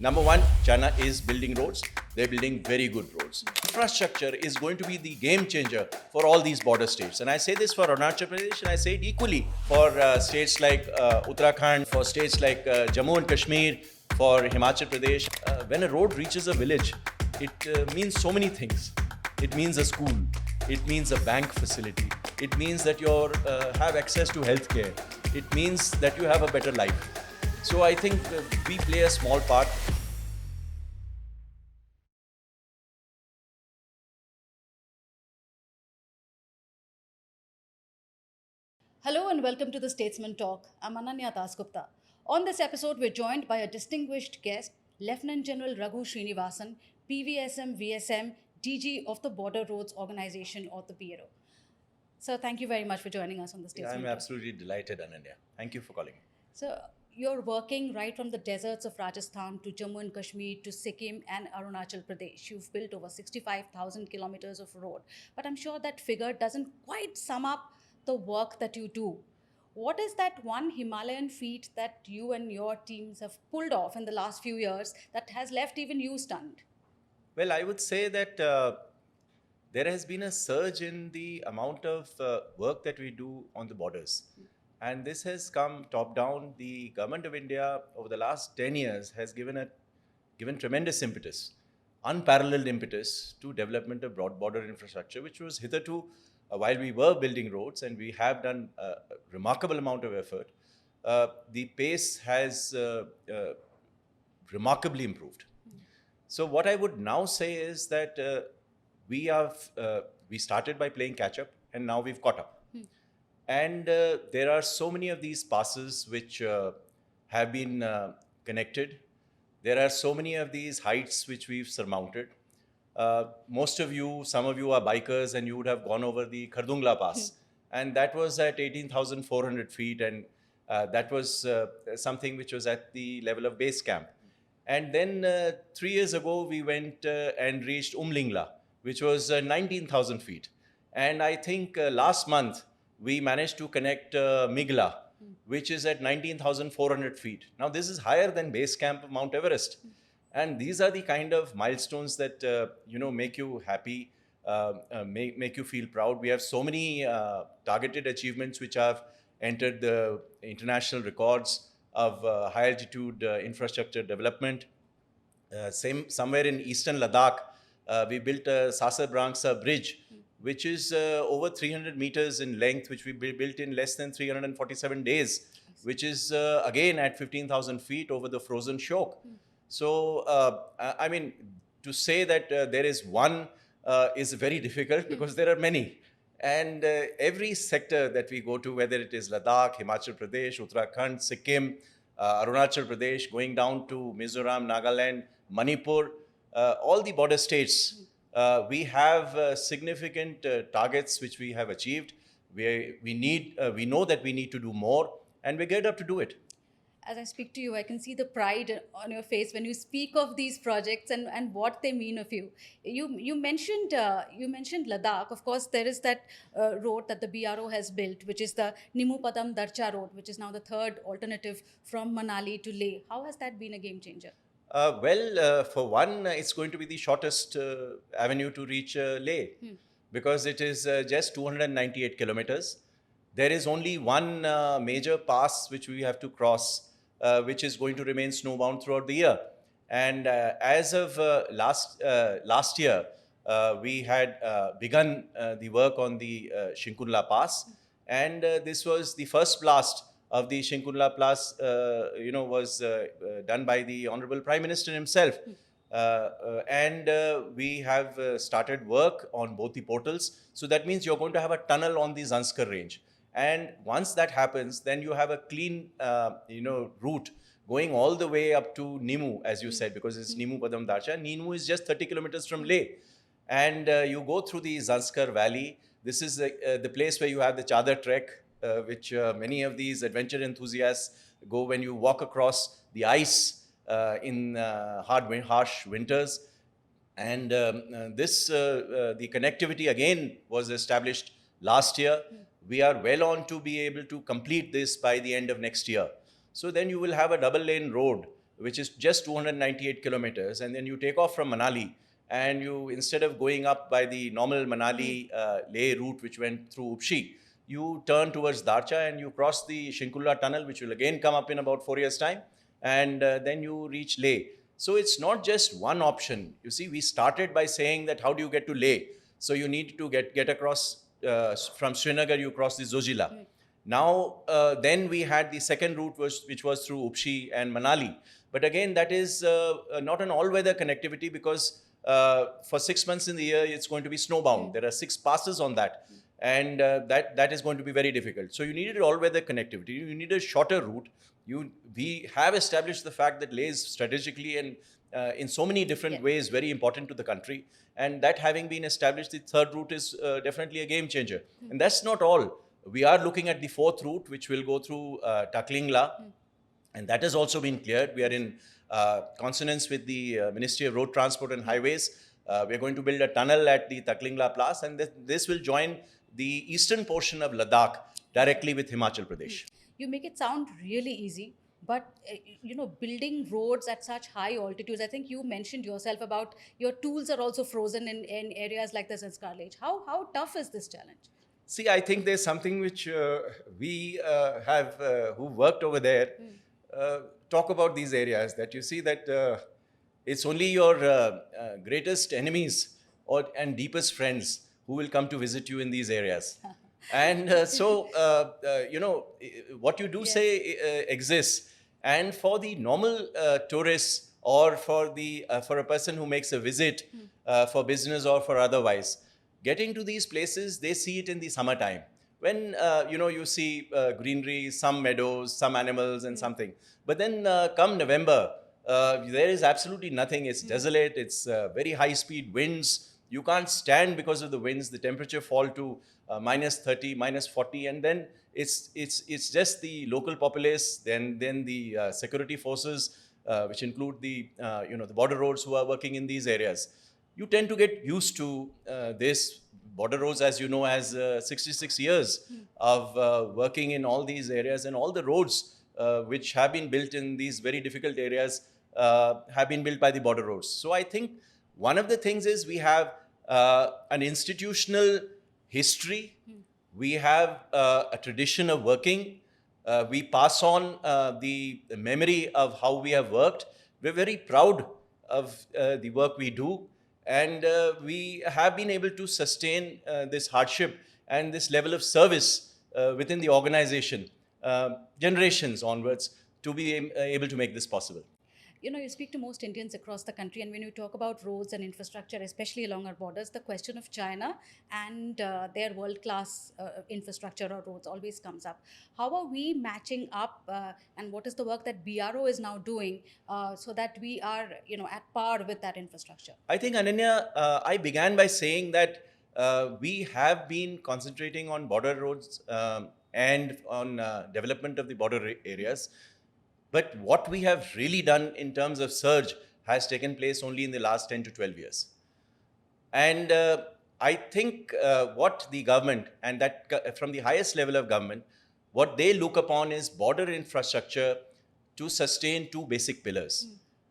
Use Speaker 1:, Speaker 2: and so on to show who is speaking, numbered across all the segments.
Speaker 1: Number one, China is building roads. They're building very good roads. Infrastructure is going to be the game changer for all these border states. And I say this for Arunachal Pradesh, and I say it equally for states like Uttarakhand, for states like Jammu and Kashmir, for Himachal Pradesh. When a road reaches a village, it means so many things. It means a school. It means a bank facility. It means that you have access to healthcare. It means that you have a better life. So I think we play a small part.
Speaker 2: Hello and welcome to the Statesman Talk. I'm Ananya Dasgupta. On this episode, we're joined by a distinguished guest, Lieutenant General Raghu Srinivasan, PVSM VSM, DG of the Border Roads Organization or the BRO. Sir, thank you very much for joining us on the Statesman
Speaker 1: I'm
Speaker 2: Talk.
Speaker 1: absolutely delighted, Ananya. Thank you for calling.
Speaker 2: So, you're working right from the deserts of Rajasthan to Jammu and Kashmir to Sikkim and Arunachal Pradesh. You've built over 65,000 kilometers of road. But I'm sure that figure doesn't quite sum up the work that you do. What is that one Himalayan feat that you and your teams have pulled off in the last few years that has left even you stunned?
Speaker 1: Well, I would say that there has been a surge in the amount of work that we do on the borders. And this has come top down. The government of India over the last 10 years has given tremendous impetus, unparalleled impetus to development of broad border infrastructure, which was hitherto, while we were building roads and we have done a remarkable amount of effort, the pace has remarkably improved. So what I would now say is that we started by playing catch up and now we've caught up. And there are so many of these passes which have been connected. There are so many of these heights which we've surmounted. Some of you are bikers and you would have gone over the Khardungla Pass. And that was at 18,400 feet. And that was something which was at the level of base camp. And then 3 years ago, we went and reached Umlingla, which was 19,000 feet. And I think last month, we managed to connect Migla, which is at 19,400 feet. Now, this is higher than base camp of Mount Everest. And these are the kind of milestones that, make you happy, make you feel proud. We have so many targeted achievements which have entered the international records of high altitude infrastructure development. Somewhere in eastern Ladakh, we built a Sasar-Brangsa bridge, which is over 300 meters in length, which we built in less than 347 days, which is again at 15,000 feet over the frozen Shok. So, I mean, to say that there is one is very difficult because there are many. And every sector that we go to, whether it is Ladakh, Himachal Pradesh, Uttarakhand, Sikkim, Arunachal Pradesh, going down to Mizoram, Nagaland, Manipur, all the border states, we have significant targets which we have achieved. We know that we need to do more, and we're geared up to do it.
Speaker 2: As I speak to you, I can see the pride on your face when you speak of these projects and what they mean of you. You mentioned Ladakh. Of course, there is that road that the BRO has built, which is the Nimmu-Padam-Darcha Road, which is now the third alternative from Manali to Leh. How has that been a game changer?
Speaker 1: For one, it's going to be the shortest avenue to reach Leh because it is just 298 kilometers. There is only one major pass which we have to cross, which is going to remain snowbound throughout the year. And as of last year, we had begun the work on the Shinkun La Pass, and this was the first blast of the Shinkun La Pass, was done by the Honorable Prime Minister himself. And we have started work on both the portals. So that means you're going to have a tunnel on the Zanskar range. And once that happens, then you have a clean, route going all the way up to Nimmu, as you said, because it's Nimmu-Padam-Darcha. Nimmu is just 30 kilometers from Leh. And you go through the Zanskar Valley. This is the place where you have the Chadar Trek, which many of these adventure enthusiasts go when you walk across the ice in harsh winters. And the connectivity again was established last year. We are well on to be able to complete this by the end of next year. So then you will have a double lane road which is just 298 kilometers, and then you take off from Manali, and you, instead of going up by the normal Manali Leh route, which went through Upshi, you turn towards Darcha and you cross the Shinkun La Tunnel, which will again come up in about 4 years' time, and then you reach Leh. So it's not just one option. You see, we started by saying that how do you get to Leh? So you need to get across from Srinagar, you cross the Zojila. Now, then we had the second route, which was through Upshi and Manali. But again, that is not an all-weather connectivity, because for 6 months in the year, it's going to be snowbound. There are 6 passes on that. And that is going to be very difficult. So you needed all-weather connectivity. You need a shorter route. We have established the fact that Leh is strategically and in so many different ways very important to the country. And that having been established, the third route is definitely a game changer. And that's not all. We are looking at the fourth route, which will go through Taklingla. And that has also been cleared. We are in consonance with the Ministry of Road Transport and Highways. We're going to build a tunnel at the Taklingla Pass, and this will join the eastern portion of Ladakh directly with Himachal Pradesh.
Speaker 2: You make it sound really easy, but building roads at such high altitudes, I think you mentioned yourself about your tools are also frozen in areas like the Zanskar Ledge. How tough is this challenge?
Speaker 1: See, I think there's something which we have, who worked over there, talk about these areas, that you see that it's only your greatest enemies and deepest friends who will come to visit you in these areas. And what you do say exists. And for the normal tourists, or for a person who makes a visit for business or for otherwise, getting to these places, they see it in the summertime. When, you see greenery, some meadows, some animals and something. But then come November, there is absolutely nothing. It's desolate. It's very high-speed winds. You can't stand because of the winds. The temperature fall to minus 30, minus 40, and then it's just the local populace, then the security forces, which include the border roads who are working in these areas. You tend to get used to this. Border roads, as you know, has 66 years of working in all these areas, and all the roads which have been built in these very difficult areas have been built by the border roads. So I think one of the things is we have an institutional history. We have a tradition of working. We pass on the memory of how we have worked. We're very proud of the work we do. And we have been able to sustain this hardship and this level of service within the organization, generations onwards, to be able to make this possible.
Speaker 2: You speak to most Indians across the country, and when you talk about roads and infrastructure, especially along our borders, the question of China and their world-class infrastructure or roads always comes up. How are we matching up, and what is the work that BRO is now doing so that we are, at par with that infrastructure?
Speaker 1: I think, Ananya, I began by saying that we have been concentrating on border roads and on development of the border areas. But what we have really done in terms of surge has taken place only in the last 10 to 12 years. And I think what the government, and that from the highest level of government, what they look upon is border infrastructure to sustain two basic pillars.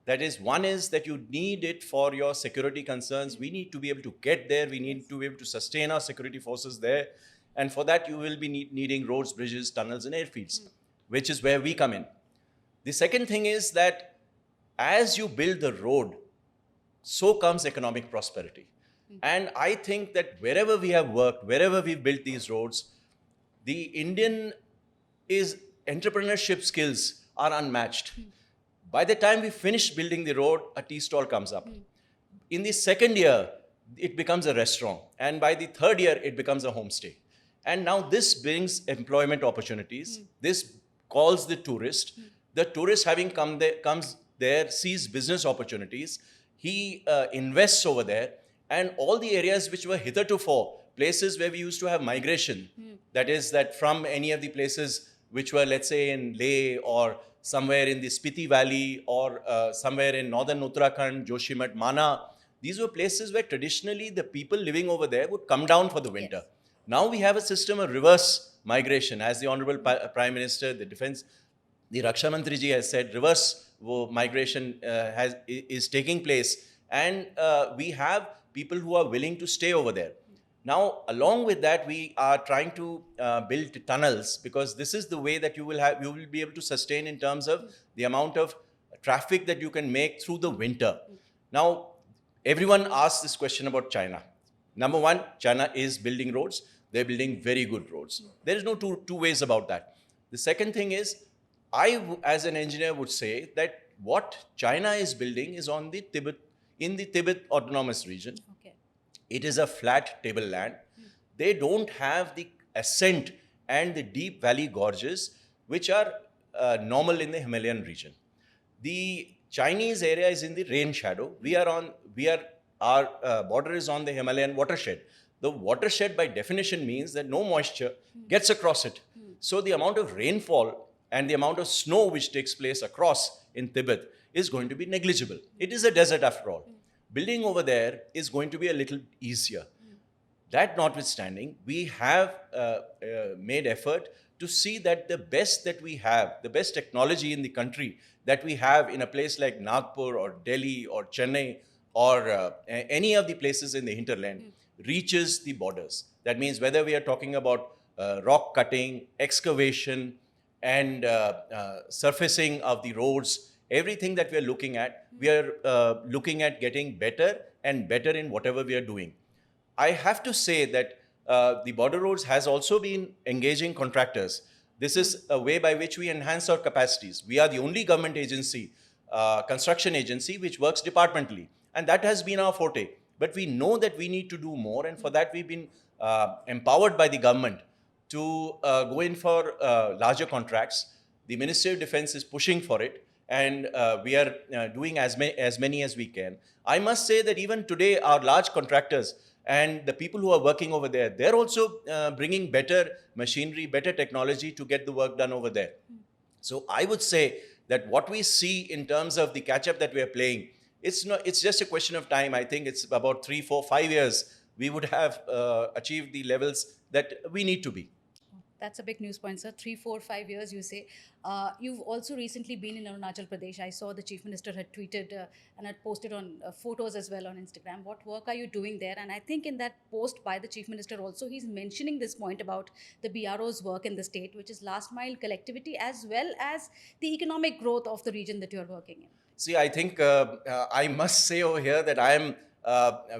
Speaker 1: That is, one is that you need it for your security concerns. We need to be able to get there. We need to be able to sustain our security forces there. And for that, you will be needing roads, bridges, tunnels, and airfields, which is where we come in. The second thing is that as you build the road, so comes economic prosperity. And I think that wherever we have worked, wherever we've built these roads, the Indian entrepreneurship skills are unmatched. By the time we finish building the road, a tea stall comes up. In the second year, it becomes a restaurant. And by the third year, it becomes a homestay. And now this brings employment opportunities. This calls the tourist. The tourist comes there, sees business opportunities. He invests over there. And all the areas which were hitherto places where we used to have migration, that is, that from any of the places which were, let's say, in Leh or somewhere in the Spiti Valley or somewhere in northern Uttarakhand, Joshimath, Mana, these were places where traditionally the people living over there would come down for the winter. Yes. Now we have a system of reverse migration. As the Honorable Prime Minister, the Defense, the Raksha Mantriji has said, reverse migration is taking place, and we have people who are willing to stay over there. Now, along with that, we are trying to build tunnels, because this is the way that you will be able to sustain in terms of the amount of traffic that you can make through the winter. Now, everyone asks this question about China. Number one, China is building roads. They're building very good roads. There is no two ways about that. The second thing is, as an engineer, would say that what China is building is in the Tibet Autonomous Region.
Speaker 2: Okay.
Speaker 1: It is a flat tableland. They don't have the ascent and the deep valley gorges, which are normal in the Himalayan region. The Chinese area is in the rain shadow. Our border is on the Himalayan watershed. The watershed, by definition, means that no moisture gets across it. So the amount of rainfall and the amount of snow which takes place across in Tibet is going to be negligible. It is a desert after all. Building over there is going to be a little easier. That notwithstanding, we have made effort to see that the best that we have, the best technology in the country that we have in a place like Nagpur or Delhi or Chennai or any of the places in the hinterland reaches the borders. That means whether we are talking about rock cutting, excavation, and surfacing of the roads, everything that we are looking at getting better and better in whatever we are doing. I have to say that the border roads has also been engaging contractors. This is a way by which we enhance our capacities. We are the only government agency, construction agency, which works departmentally. And that has been our forte. But we know that we need to do more. And for that, we've been empowered by the government to go in for larger contracts. The Ministry of Defense is pushing for it. And we are doing as many as we can. I must say that even today, our large contractors and the people who are working over there, they're also bringing better machinery, better technology to get the work done over there. So I would say that what we see in terms of the catch-up that we are playing, it's just a question of time. I think it's about 3, 4, 5 years, we would have achieved the levels that we need to be.
Speaker 2: That's a big news point, sir. 3, 4, 5 years, you say. You've also recently been in Arunachal Pradesh. I saw the Chief Minister had tweeted and had posted on photos as well on Instagram. What work are you doing there? And I think in that post by the Chief Minister also, he's mentioning this point about the BRO's work in the state, which is last mile collectivity, as well as the economic growth of the region that you're working in.
Speaker 1: See, I think I must say over here that I am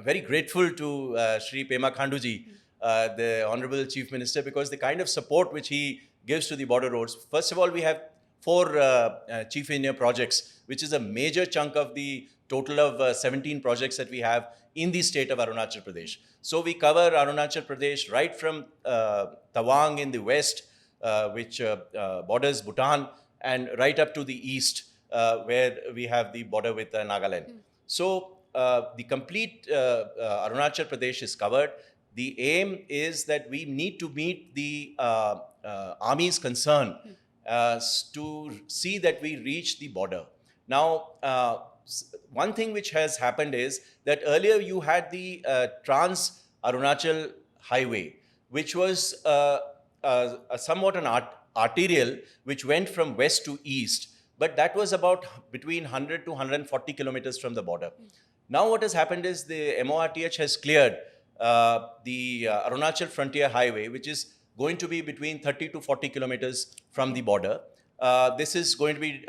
Speaker 1: very grateful to Shri Pema Khanduji, the Honorable Chief Minister, because the kind of support which he gives to the border roads. First of all, we have 4 chief engineer projects, which is a major chunk of the total of 17 projects that we have in the state of Arunachal Pradesh. So we cover Arunachal Pradesh right from Tawang in the west, which borders Bhutan, and right up to the east, where we have the border with Nagaland. So the complete Arunachal Pradesh is covered. The aim is that we need to meet the Army's concern to see that we reach the border. Now, one thing which has happened is that earlier you had the Trans-Arunachal Highway, which was somewhat an arterial which went from west to east, but that was about between 100 to 140 kilometers from the border. Now what has happened is the MORTH has cleared the Arunachal Frontier Highway, which is going to be between 30 to 40 kilometers from the border. This is going to be,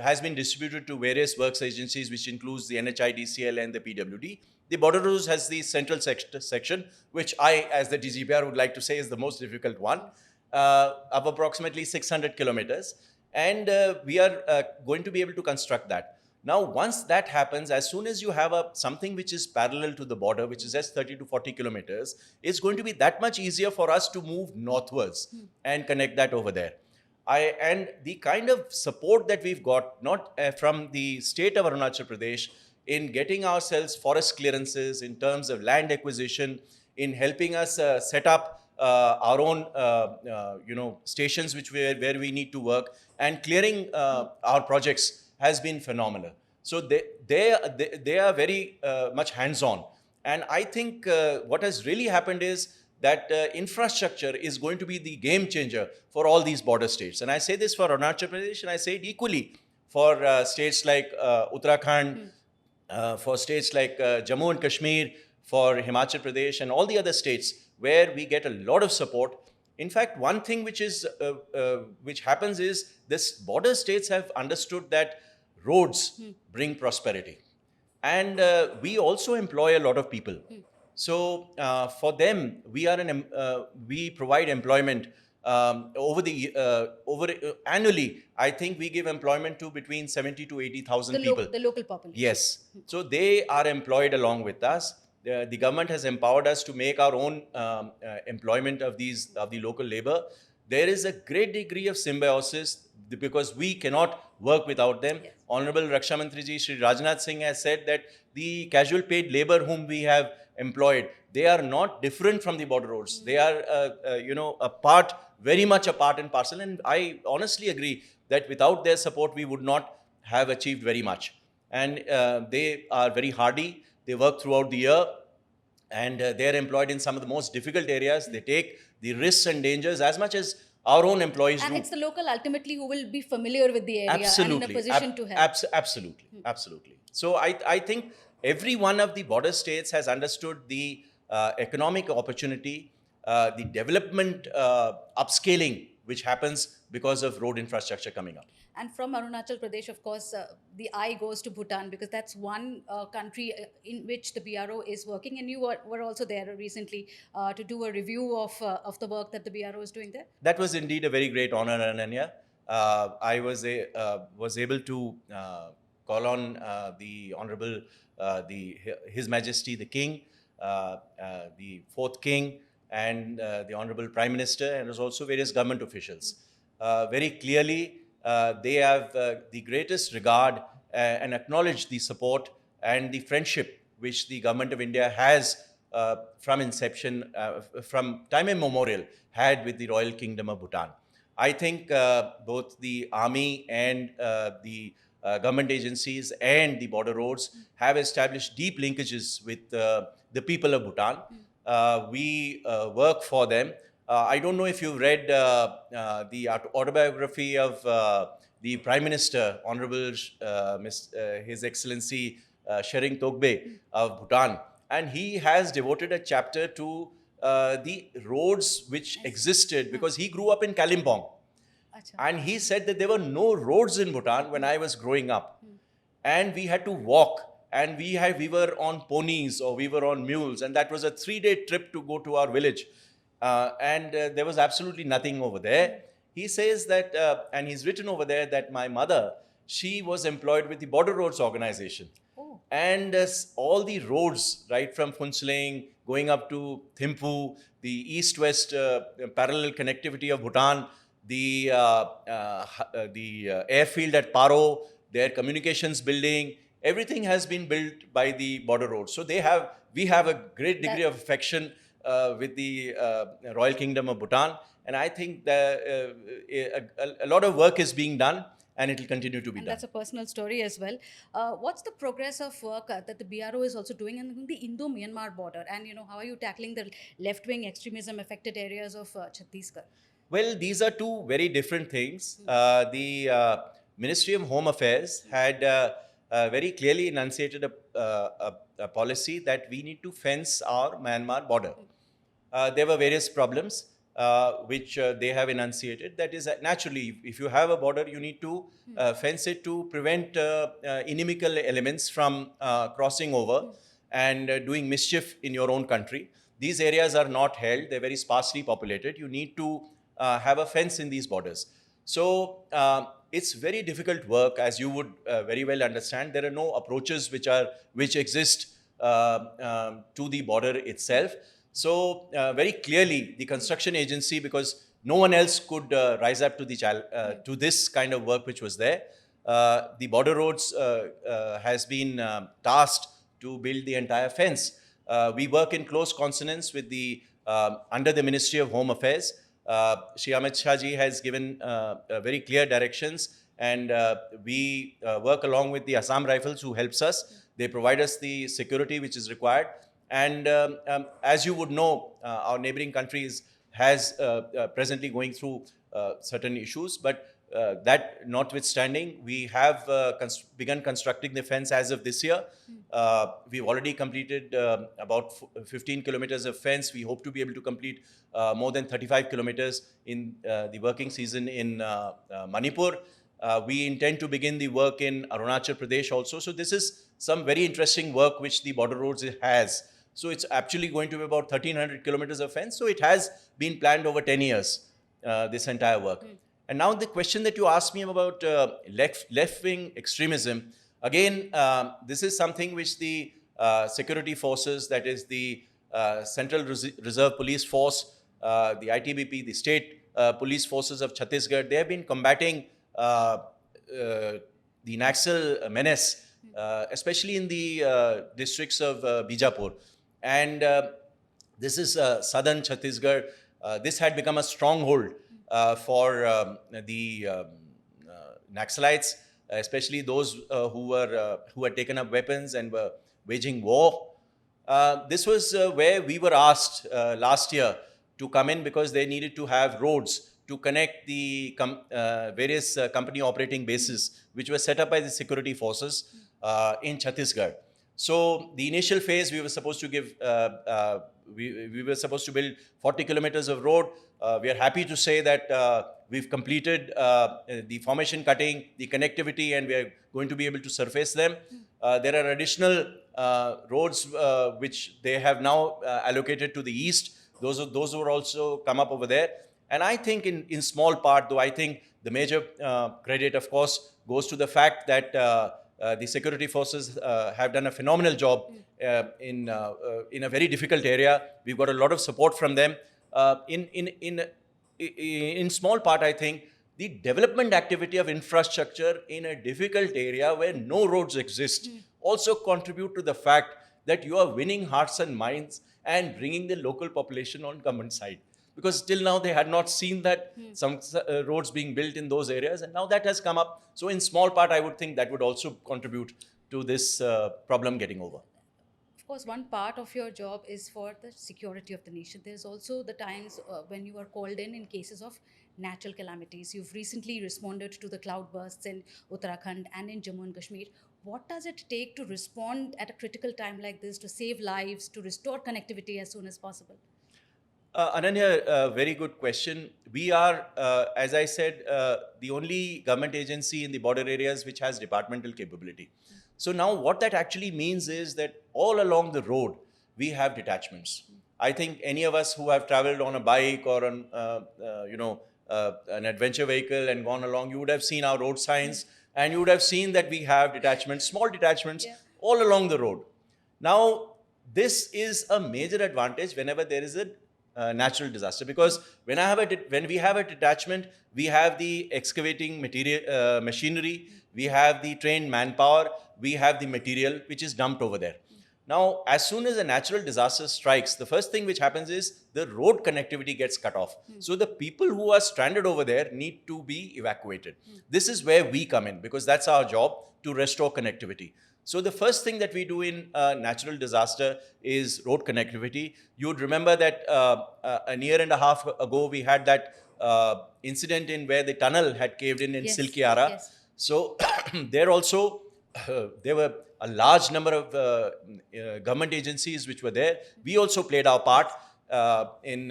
Speaker 1: has been distributed to various works agencies, which includes the NHIDCL and the PWD. The border roads has the central section, which I, as the DGPR, would like to say is the most difficult one, of approximately 600 kilometers. And we are going to be able to construct that. Now, once that happens, as soon as you have something which is parallel to the border, which is just 30 to 40 kilometers, it's going to be that much easier for us to move northwards and connect that over there. And the kind of support that we've got, not from the state of Arunachal Pradesh, in getting ourselves forest clearances, in terms of land acquisition, in helping us set up our own stations where we need to work, and clearing our projects has been phenomenal. So they are very much hands-on. And I think what has really happened is that infrastructure is going to be the game changer for all these border states. And I say this for Arunachal Pradesh, and I say it equally for states like Uttarakhand, for states like Jammu and Kashmir, for Himachal Pradesh, and all the other states where we get a lot of support. In fact, one thing which happens is this border states have understood that roads bring prosperity, and we also employ a lot of people. So for them, we provide employment over annually. I think we give employment to between 70 to 80,000 people.
Speaker 2: The local population.
Speaker 1: Yes. So they are employed along with us. The government has empowered us to make our own employment of the local labor. There is a great degree of symbiosis because we cannot work without them.
Speaker 2: Yes.
Speaker 1: Honorable Raksha Mantri Ji Shri Rajnath Singh has said that the casual paid labor whom we have employed, they are not different from the border roads. They are, very much a part and parcel. And I honestly agree that without their support, we would not have achieved very much. And they are very hardy. They work throughout the year, and they are employed in some of the most difficult areas. They take the risks and dangers as much as our own employees do.
Speaker 2: And it's the local ultimately who will be familiar with the area
Speaker 1: Absolutely.
Speaker 2: and in a position to help.
Speaker 1: Absolutely. So I think every one of the border states has understood the economic opportunity, the development upscaling which happens because of road infrastructure coming up.
Speaker 2: And from Arunachal Pradesh, of course, the eye goes to Bhutan, because that's one country in which the BRO is working. And you were also there recently to do a review of the work that the BRO is doing there.
Speaker 1: That was indeed a very great honor, Ananya. I was able to call on the Honorable, His Majesty the King, the fourth King, and the Honorable Prime Minister, and also various government officials. Very clearly, they have the greatest regard and acknowledge the support and the friendship which the Government of India has from inception, from time immemorial, had with the Royal Kingdom of Bhutan. I think both the army and the government agencies and the border roads have established deep linkages with the people of Bhutan. We work for them. I don't know if you've read the autobiography of the Prime Minister, Honorable His Excellency Shering Togbe of Bhutan. And he has devoted a chapter to the roads which existed, because he grew up in Kalimpong. And he said that there were no roads in Bhutan when I was growing up. And we had to walk. And we were on ponies or we were on mules. And that was a 3-day trip to go to our village. And there was absolutely nothing over there. He says that, and he's written over there that my mother, she was employed with the Border Roads Organization.
Speaker 2: Oh.
Speaker 1: And all the roads, right from Phuntsling, going up to Thimphu, the east-west parallel connectivity of Bhutan, the airfield at Paro, their communications building, everything has been built by the border roads. So we have a great degree of affection with the Royal Kingdom of Bhutan. And I think that a lot of work is being done, and it will continue to be done.
Speaker 2: That's a personal story as well. What's the progress of work that the BRO is also doing in the Indo-Myanmar border? And, how are you tackling the left-wing extremism affected areas of Chhattisgarh?
Speaker 1: Well, these are two very different things. The Ministry of Home Affairs had very clearly enunciated a policy that we need to fence our Myanmar border. There were various problems which they have enunciated. That is, naturally, if you have a border, you need to fence it to prevent inimical elements from crossing over and doing mischief in your own country. These areas are not held. They're very sparsely populated. You need to have a fence in these borders. So it's very difficult work, as you would very well understand. There are no approaches which exist to the border itself. So very clearly, the construction agency, because no one else could rise up to this kind of work which was there, the border roads has been tasked to build the entire fence. We work in close consonance with under the Ministry of Home Affairs. Shri Amit Shah ji has given very clear directions, and we work along with the Assam Rifles, who helps us. They provide us the security which is required. And as you would know, our neighboring countries has presently going through certain issues, but that notwithstanding, we have begun constructing the fence as of this year. We've already completed about 15 kilometers of fence. We hope to be able to complete more than 35 kilometers in the working season in Manipur. We intend to begin the work in Arunachal Pradesh also. So this is some very interesting work which the border roads has. So it's actually going to be about 1,300 kilometers of fence. So it has been planned over 10 years, this entire work. And now the question that you asked me about left-wing extremism, again, this is something which the security forces, that is the Central Reserve Police Force, the ITBP, the state police forces of Chhattisgarh, they have been combating the Naxal menace, especially in the districts of Bijapur. And this is southern Chhattisgarh. This had become a stronghold for the Naxalites, especially those who had taken up weapons and were waging war. This was where we were asked last year to come in because they needed to have roads to connect the various company operating bases which were set up by the security forces in Chhattisgarh. So the initial phase, we were supposed to give, we were supposed to build 40 kilometers of road. We are happy to say that we've completed the formation cutting, the connectivity, and we are going to be able to surface them. There are additional roads which they have now allocated to the east. Those will also come up over there. And I think in small part, though, I think the major credit, of course, goes to the fact that the security forces have done a phenomenal job in a very difficult area. We've got a lot of support from them. In small part, I think the development activity of infrastructure in a difficult area where no roads exist also contribute to the fact that you are winning hearts and minds and bringing the local population on government side. Because till now they had not seen that some roads being built in those areas, and now that has come up. So in small part, I would think that would also contribute to this problem getting over.
Speaker 2: Of course, one part of your job is for the security of the nation. There's also the times when you are called in cases of natural calamities. You've recently responded to the cloudbursts in Uttarakhand and in Jammu and Kashmir. What does it take to respond at a critical time like this, to save lives, to restore connectivity as soon as possible?
Speaker 1: Ananya, very good question. We are, as I said, the only government agency in the border areas which has departmental capability. So now what that actually means is that all along the road, we have detachments. I think any of us who have traveled on a bike or on, an adventure vehicle and gone along, you would have seen our road signs and you would have seen that we have detachments, small detachments, all along the road. Now, this is a major advantage whenever there is a natural disaster, because when we have a detachment, we have the excavating material, machinery, we have the trained manpower, we have the material which is dumped over there. Now, as soon as a natural disaster strikes, the first thing which happens is the road connectivity gets cut off. So the people who are stranded over there need to be evacuated. This is where we come in, because that's our job, to restore connectivity. So the first thing that we do in natural disaster is road connectivity. You would remember that a year and a half ago, we had that incident in where the tunnel had caved in Silkiara. Yes. So there also, there were a large number of government agencies which were there. We also played our part in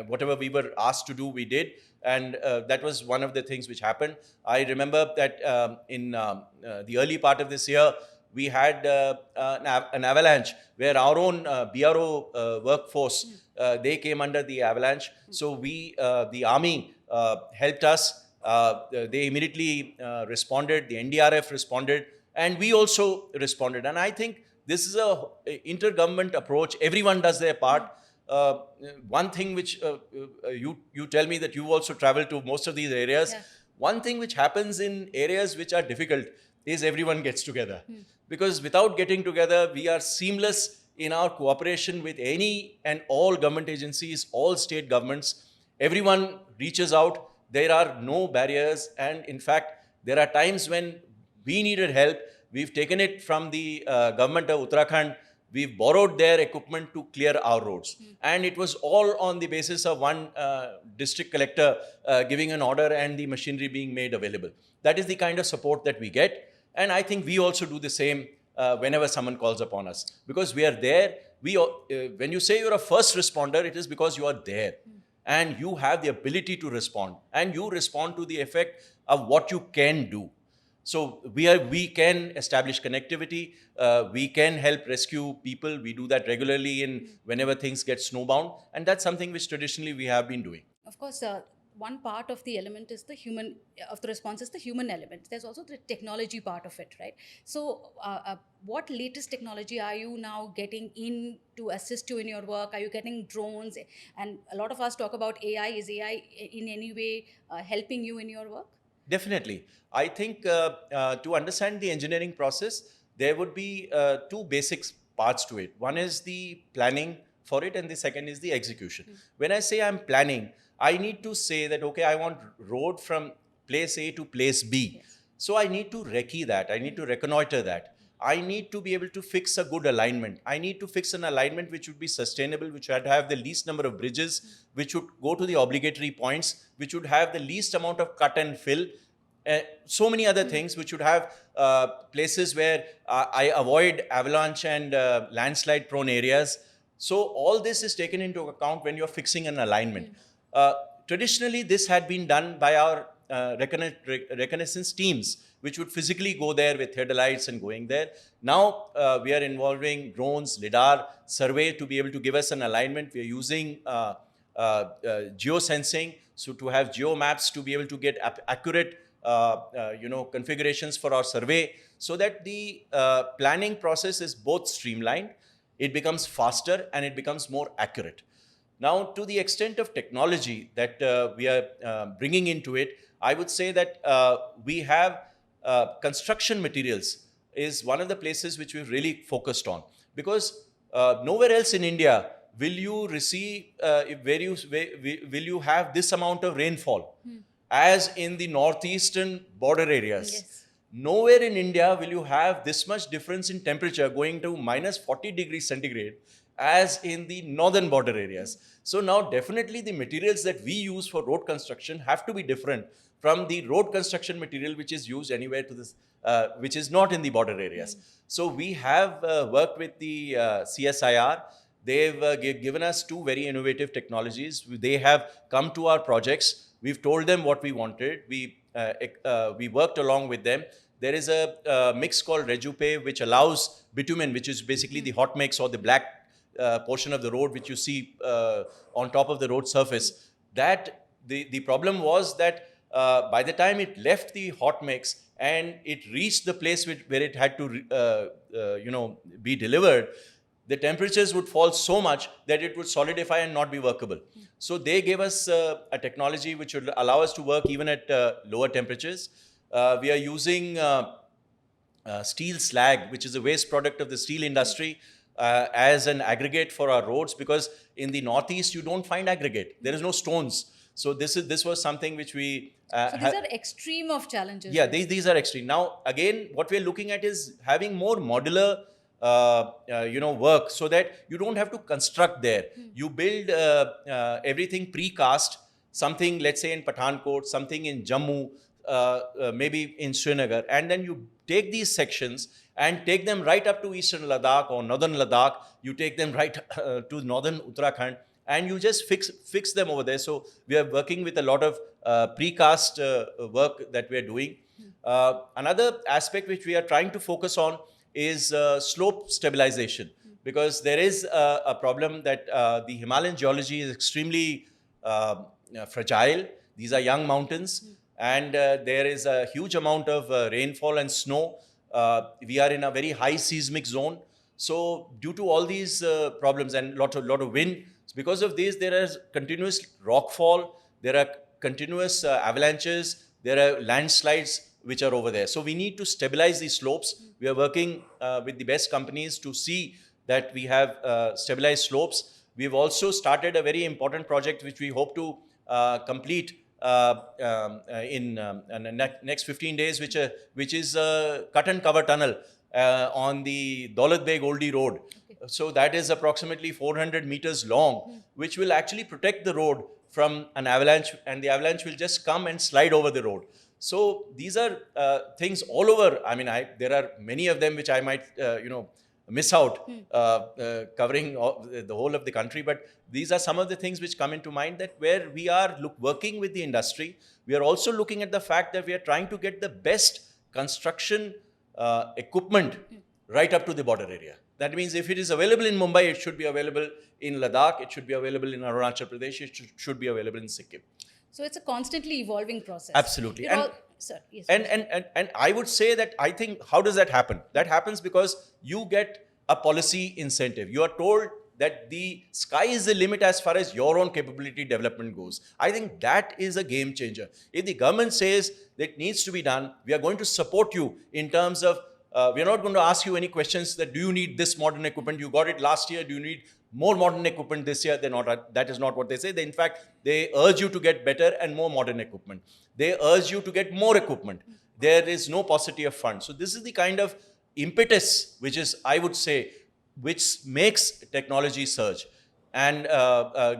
Speaker 1: whatever we were asked to do, we did. And that was one of the things which happened. I remember that in the early part of this year, we had an avalanche where our own BRO workforce, they came under the avalanche. So we, the army helped us. They immediately responded, the NDRF responded, and we also responded. And I think this is a intergovernment approach. Everyone does their part. One thing which you tell me that you also travel to most of these areas. Yeah. One thing which happens in areas which are difficult is everyone gets together. Because without getting together, we are seamless in our cooperation with any and all government agencies, all state governments. Everyone reaches out. There are no barriers. And in fact, there are times when we needed help. We've taken it from the government of Uttarakhand We've borrowed their equipment to clear our roads. And it was all on the basis of one district collector giving an order and the machinery being made available. That is the kind of support that we get. And I think we also do the same whenever someone calls upon us. Because we are there. When you say you're a first responder, it is because you are there. And you have the ability to respond. And you respond to the effect of what you can do. So we can establish connectivity. We can help rescue people. We do that regularly whenever things get snowbound. And that's something which traditionally we have been doing.
Speaker 2: Of course, one part of the element is the human, of the response is the human element. There's also the technology part of it, right? So what latest technology are you now getting in to assist you in your work? Are you getting drones? And a lot of us talk about AI. Is AI in any way helping you in your work?
Speaker 1: Definitely. I think to understand the engineering process, there would be two basic parts to it. One is the planning for it, and the second is the execution. When I say I'm planning, I need to say that, okay, I want road from place A to place B.
Speaker 2: Yes.
Speaker 1: So I need to recce that. I need to reconnoiter that. I need to be able to fix a good alignment. I need to fix an alignment which would be sustainable, which would have the least number of bridges, which would go to the obligatory points, which would have the least amount of cut and fill. So many other things which would have places where I avoid avalanche and landslide prone areas. So all this is taken into account when you're fixing an alignment. Traditionally, this had been done by our reconnaissance teams, which would physically go there with headlights and going there. Now we are involving drones, lidar, survey to be able to give us an alignment. We are using geosensing, so to have geo maps to be able to get accurate configurations for our survey, so that the planning process is both streamlined, it becomes faster, and it becomes more accurate. Now, to the extent of technology that we are bringing into it, I would say that we have construction materials is one of the places which we've really focused on, because nowhere else in India will you receive, will you have this amount of rainfall as in the northeastern border areas.
Speaker 2: Yes.
Speaker 1: Nowhere in India will you have this much difference in temperature going to minus 40 degrees centigrade as in the northern border areas. So now definitely the materials that we use for road construction have to be different from the road construction material which is used anywhere to this, which is not in the border areas. So we have worked with the CSIR. They've given us two very innovative technologies. They have come to our projects. We've told them what we wanted. We worked along with them. There is a mix called Rejupe, which allows bitumen, which is basically the hot mix or the black portion of the road which you see on top of the road surface. That the problem was that by the time it left the hot mix and it reached the place where it had to be delivered, the temperatures would fall so much that it would solidify and not be workable. So they gave us a technology which would allow us to work even at lower temperatures. We are using steel slag, which is a waste product of the steel industry, as an aggregate for our roads, because in the northeast you don't find aggregate. There is no stones. So this was something which we...
Speaker 2: so these are extreme of challenges.
Speaker 1: Yeah, these are extreme. Now, again, what we're looking at is having more modular work, so that you don't have to construct there. You build everything precast, something, let's say in Pathankot, something in Jammu, maybe in Srinagar, and then you take these sections and take them right up to eastern Ladakh or northern Ladakh. You take them right to northern Uttarakhand, and you just fix them over there. So we are working with a lot of precast work that we are doing. Another aspect which we are trying to focus on is slope stabilization, because there is a problem that the Himalayan geology is extremely fragile. These are young mountains, and there is a huge amount of rainfall and snow. We are in a very high seismic zone. So due to all these problems and lot of wind, because of this, there is continuous rockfall, there are continuous avalanches, there are landslides which are over there. So we need to stabilize these slopes. We are working with the best companies to see that we have stabilized slopes. We've also started a very important project which we hope to complete in the next 15 days, which is a cut and cover tunnel on the Daulat Beg Oldie Road. So that is approximately 400 meters long, which will actually protect the road from an avalanche, and the avalanche will just come and slide over the road. So these are things all over. I mean, there are many of them which I might, miss out covering the whole of the country. But these are some of the things which come into mind, that where we are working with the industry, we are also looking at the fact that we are trying to get the best construction equipment right up to the border area. That means if it is available in Mumbai, it should be available in Ladakh, it should be available in Arunachal Pradesh, it should be available in Sikkim.
Speaker 2: So it's a constantly evolving process.
Speaker 1: Absolutely.
Speaker 2: Sir, yes,
Speaker 1: and I would say that, I think, how does that happen? That happens because you get a policy incentive. You are told that the sky is the limit as far as your own capability development goes. I think that is a game changer. If the government says that needs to be done, we are going to support you in terms of, we are not going to ask you any questions that, do you need this modern equipment? You got it last year. Do you need more modern equipment this year? That is not what they say. In fact, they urge you to get better and more modern equipment. They urge you to get more equipment. There is no paucity of funds. So this is the kind of impetus which is, I would say, which makes technology surge and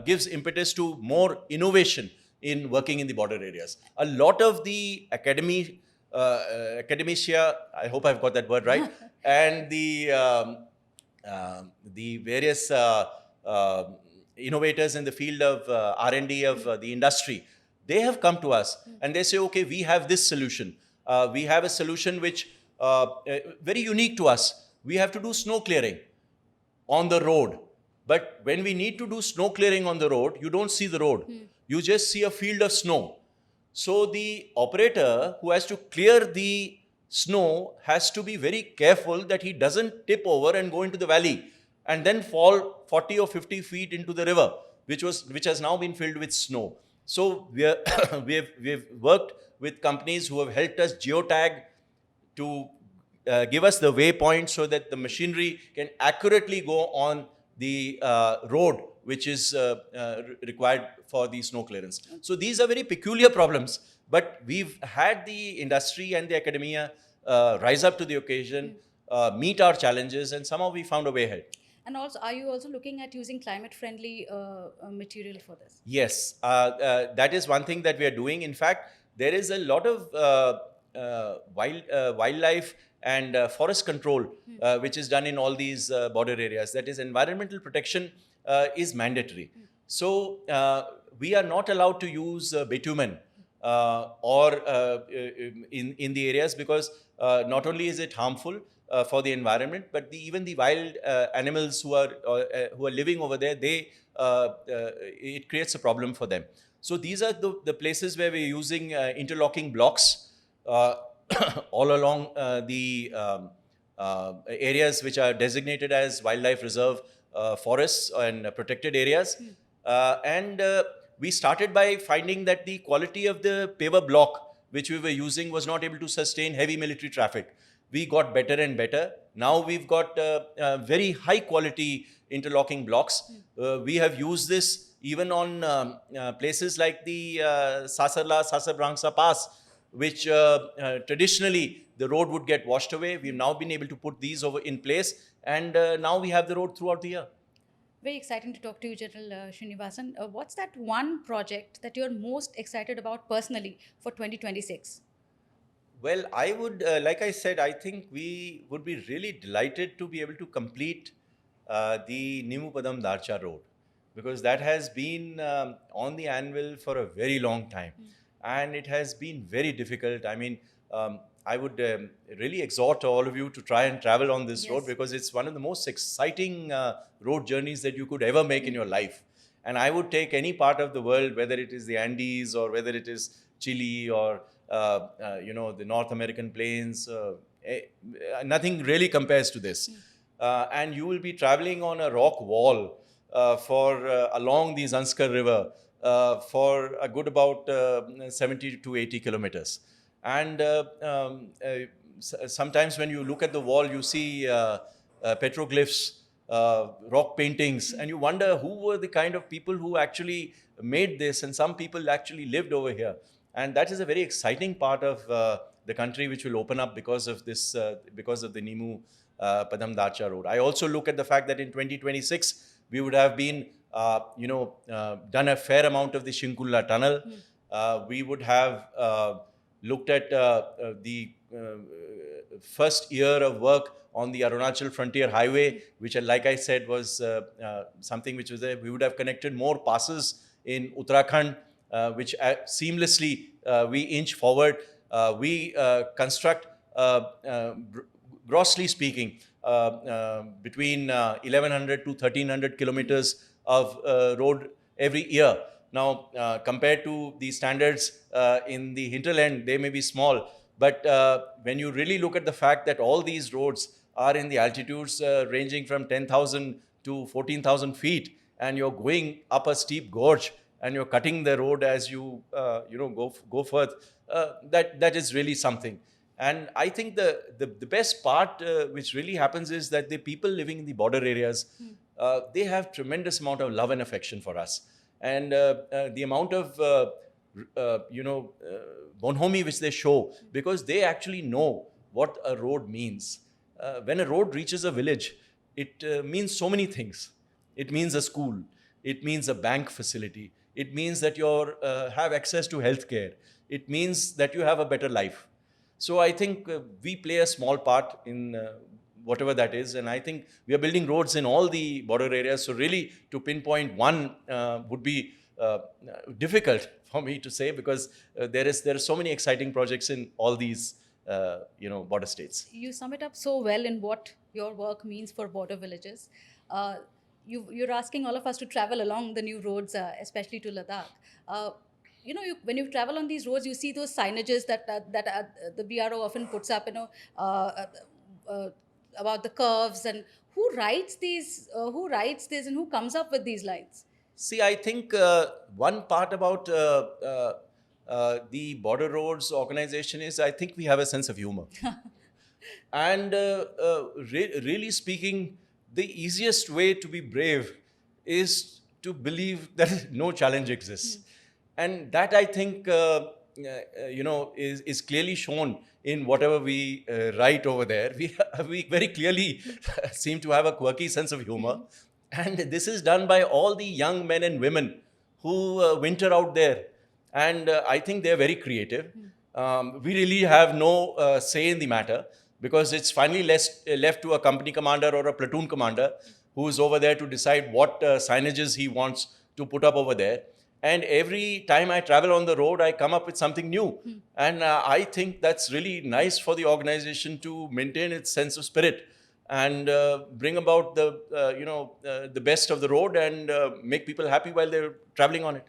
Speaker 1: gives impetus to more innovation in working in the border areas. A lot of the academia, I hope I've got that word right, and the various innovators in the field of R&D of the industry, they have come to us and they say, okay, we have this solution. We have a solution which very unique to us. We have to do snow clearing on the road. But when we need to do snow clearing on the road, you don't see the road. You just see a field of snow. So the operator who has to clear the snow has to be very careful that he doesn't tip over and go into the valley and then fall 40 or 50 feet into the river, which has now been filled with snow. So we've worked with companies who have helped us geotag to give us the waypoint so that the machinery can accurately go on the road which is required for the snow clearance. So these are very peculiar problems, but we've had the industry and the academia rise up to the occasion, meet our challenges, and somehow we found a way ahead.
Speaker 2: And also, are you also looking at using climate-friendly material for this?
Speaker 1: Yes, that is one thing that we are doing. In fact, there is a lot of wildlife and forest control which is done in all these border areas. That is, environmental protection is mandatory. So we are not allowed to use bitumen or in the areas, because not only is it harmful for the environment, but even the wild animals who are living over there, it creates a problem for them. So these are the places where we're using interlocking blocks all along the areas which are designated as wildlife reserve forests and protected areas. And we started by finding that the quality of the paver block which we were using was not able to sustain heavy military traffic. We got better and better. Now we've got very high quality interlocking blocks. We have used this even on places like the Sasarla-Sasabrangsa Pass, which traditionally the road would get washed away. We've now been able to put these over in place, and now we have the road throughout the year.
Speaker 2: Very exciting to talk to you, General Srinivasan. What's that one project that you're most excited about personally for 2026?
Speaker 1: Well, I would, like I said, I think we would be really delighted to be able to complete the Nimmu-Padam-Darcha Road, because that has been on the anvil for a very long time. And it has been very difficult. I mean, I would really exhort all of you to try and travel on this road, because it's one of the most exciting road journeys that you could ever make in your life. And I would take any part of the world, whether it is the Andes or whether it is Chile or the North American plains, nothing really compares to this. And you will be traveling on a rock wall along the Zanskar River for a good about 70 to 80 kilometers. And sometimes when you look at the wall, you see petroglyphs, rock paintings, and you wonder who were the kind of people who actually made this, and some people actually lived over here. And that is a very exciting part of the country which will open up because of this, because of the Nimmu Nimmu-Padam-Darcha Road. I also look at the fact that in 2026, we would have been, done a fair amount of the Shinkun La Tunnel. We would have looked at the first year of work on the Arunachal Frontier Highway, which, like I said, was something which was there. We would have connected more passes in Uttarakhand, which seamlessly we inch forward. We construct, grossly speaking, between 1100 to 1300 kilometers of road every year. Now, compared to the standards in the hinterland, they may be small, but when you really look at the fact that all these roads are in the altitudes ranging from 10,000 to 14,000 feet, and you're going up a steep gorge, and you're cutting the road as you go further, that is really something. And I think the best part which really happens is that the people living in the border areas, they have tremendous amount of love and affection for us. And the amount of bonhomie which they show, because they actually know what a road means. When a road reaches a village, it means so many things. It means a school. It means a bank facility. It means that you have access to healthcare. It means that you have a better life. So I think we play a small part in whatever that is. And I think we are building roads in all the border areas. So really to pinpoint one would be difficult for me to say, because there are so many exciting projects in all these border states.
Speaker 2: You sum it up so well in what your work means for border villages. You're asking all of us to travel along the new roads, especially to Ladakh. When you travel on these roads, you see those signages that the BRO often puts up, about the curves, and who writes these, and who comes up with these lines?
Speaker 1: See, I think one part about the border roads organization is, I think we have a sense of humor. And really speaking, the easiest way to be brave is to believe that no challenge exists. And that, I think, is clearly shown in whatever we write over there. We very clearly seem to have a quirky sense of humor. And this is done by all the young men and women who winter out there. And I think they're very creative. We really have no say in the matter, because it's finally left to a company commander or a platoon commander who's over there to decide what signages he wants to put up over there. And every time I travel on the road, I come up with something new. And I think that's really nice for the organization to maintain its sense of spirit and bring about the best of the road and make people happy while they're traveling on it.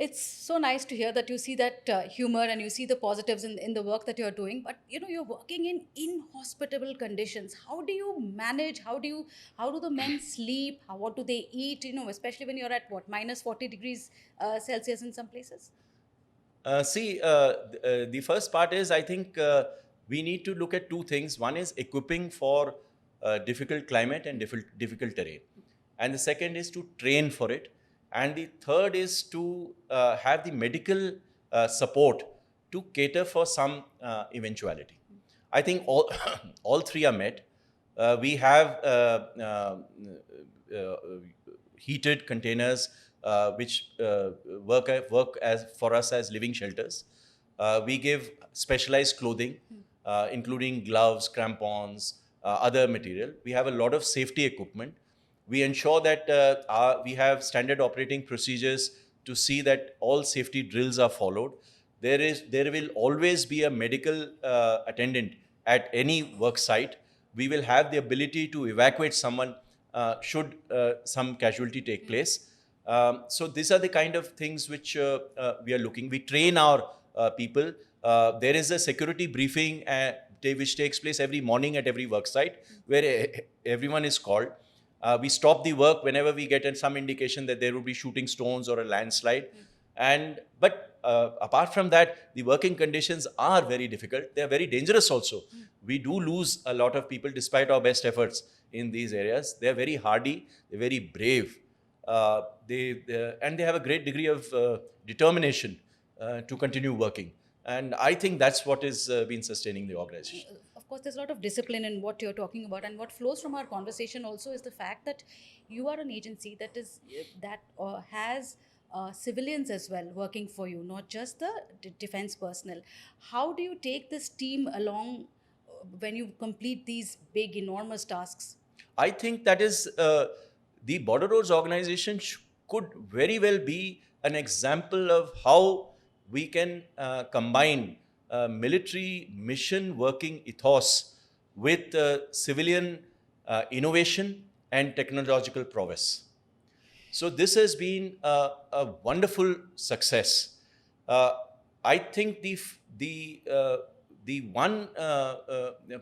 Speaker 2: It's so nice to hear that you see that humor and you see the positives in the work that you're doing. But you're working in inhospitable conditions. How do you manage? How do the men sleep? What do they eat? Especially when you're at minus 40 degrees Celsius in some places.
Speaker 1: The first part is, I think we need to look at two things. One is equipping for difficult climate and difficult terrain, and the second is to train for it. And the third is to have the medical support to cater for some eventuality. I think all three are met. We have heated containers which work for us as living shelters. We give specialized clothing, including gloves, crampons, other material. We have a lot of safety equipment. We ensure that we have standard operating procedures to see that all safety drills are followed. There will always be a medical attendant at any work site. We will have the ability to evacuate someone should some casualty take place. So these are the kind of things which we are looking. We train our people. There is a security briefing which takes place every morning at every work site, where everyone is called. We stop the work whenever we get some indication that there will be shooting stones or a landslide. But apart from that, the working conditions are very difficult. They are very dangerous also. We do lose a lot of people despite our best efforts in these areas. They are very hardy, they're very brave. And they have a great degree of determination to continue working. And I think that's what has been sustaining the organization.
Speaker 2: Of course, there's a lot of discipline in what you're talking about, and what flows from our conversation also is the fact that you are an agency that has civilians as well working for you, not just the defense personnel. How do you take this team along when you complete these big, enormous tasks?
Speaker 1: I think that is the Border Roads organization could very well be an example of how we can combine military mission working ethos with civilian innovation and technological prowess. So this has been a wonderful success. Uh, I think the one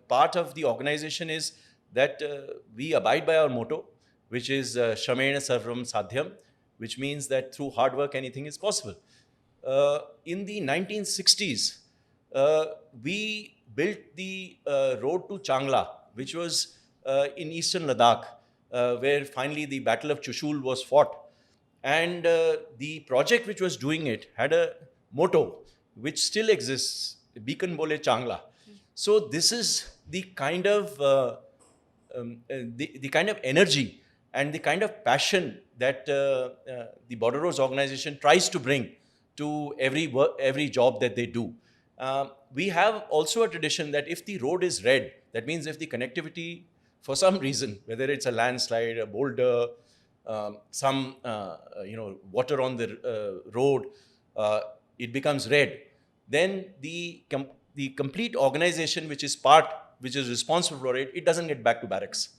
Speaker 1: part of the organization is that we abide by our motto, which is Shramena Sarvam Sadhyam, which means that through hard work anything is possible. In the 1960s, we built the road to Changla, which was in eastern Ladakh, where finally the Battle of Chushul was fought. And the project which was doing it had a motto which still exists, Beacon Bole Changla. So this is the kind of the kind of energy and the kind of passion that the Border Roads organization tries to bring to every job that they do. We have also a tradition that if the road is red, that means if the connectivity, for some reason, whether it's a landslide, a boulder, some water on the road, it becomes red, then the complete organization which is responsible for it, it doesn't get back to barracks.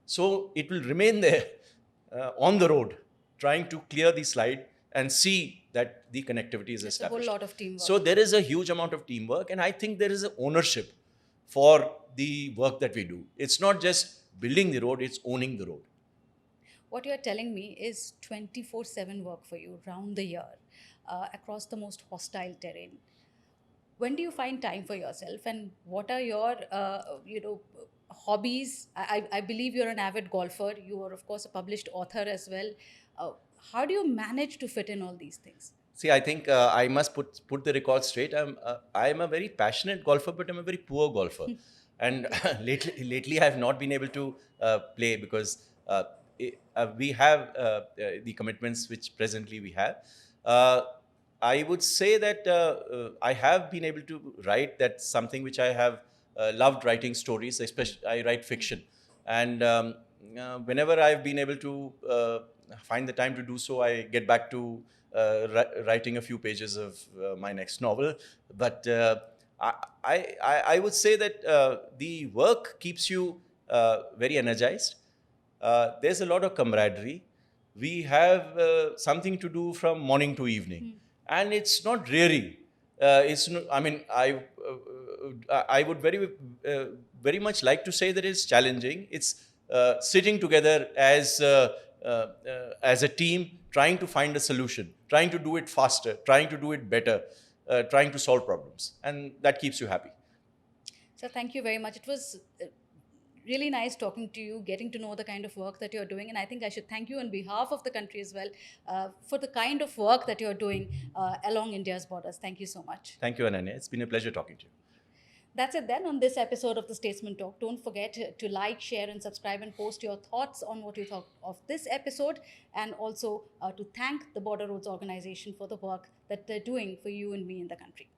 Speaker 1: So it will remain there on the road, trying to clear the slide and see that the connectivity is established.
Speaker 2: A whole lot of teamwork.
Speaker 1: So there is a huge amount of teamwork, and I think there is an ownership for the work that we do. It's not just building the road, it's owning the road.
Speaker 2: What you're telling me is 24/7 work for you, round the year, across the most hostile terrain. When do you find time for yourself, and what are your, hobbies? I believe you're an avid golfer. You are, of course, a published author as well. How do you manage to fit in all these things?
Speaker 1: See, I think I must put the record straight. I'm a very passionate golfer, but I'm a very poor golfer. And lately I have not been able to play because we have the commitments which presently we have. I would say that I have been able to write. That's something which I have loved writing stories, especially I write fiction. And whenever I've been able to find the time to do so, I get back to writing a few pages of my next novel. But I would say that the work keeps you very energized. There's a lot of camaraderie. We have something to do from morning to evening. And it's not dreary. I would very much like to say that it's challenging. It's sitting together as a team, trying to find a solution, trying to do it faster, trying to do it better, trying to solve problems. And that keeps you happy.
Speaker 2: So thank you very much. It was really nice talking to you, getting to know the kind of work that you're doing. And I think I should thank you on behalf of the country as well for the kind of work that you're doing along India's borders. Thank you so much.
Speaker 1: Thank you, Ananya. It's been a pleasure talking to you.
Speaker 2: That's it then on this episode of the Statesman Talk. Don't forget to like, share, and subscribe, and post your thoughts on what you thought of this episode, and also to thank the Border Roads organization for the work that they're doing for you and me in the country.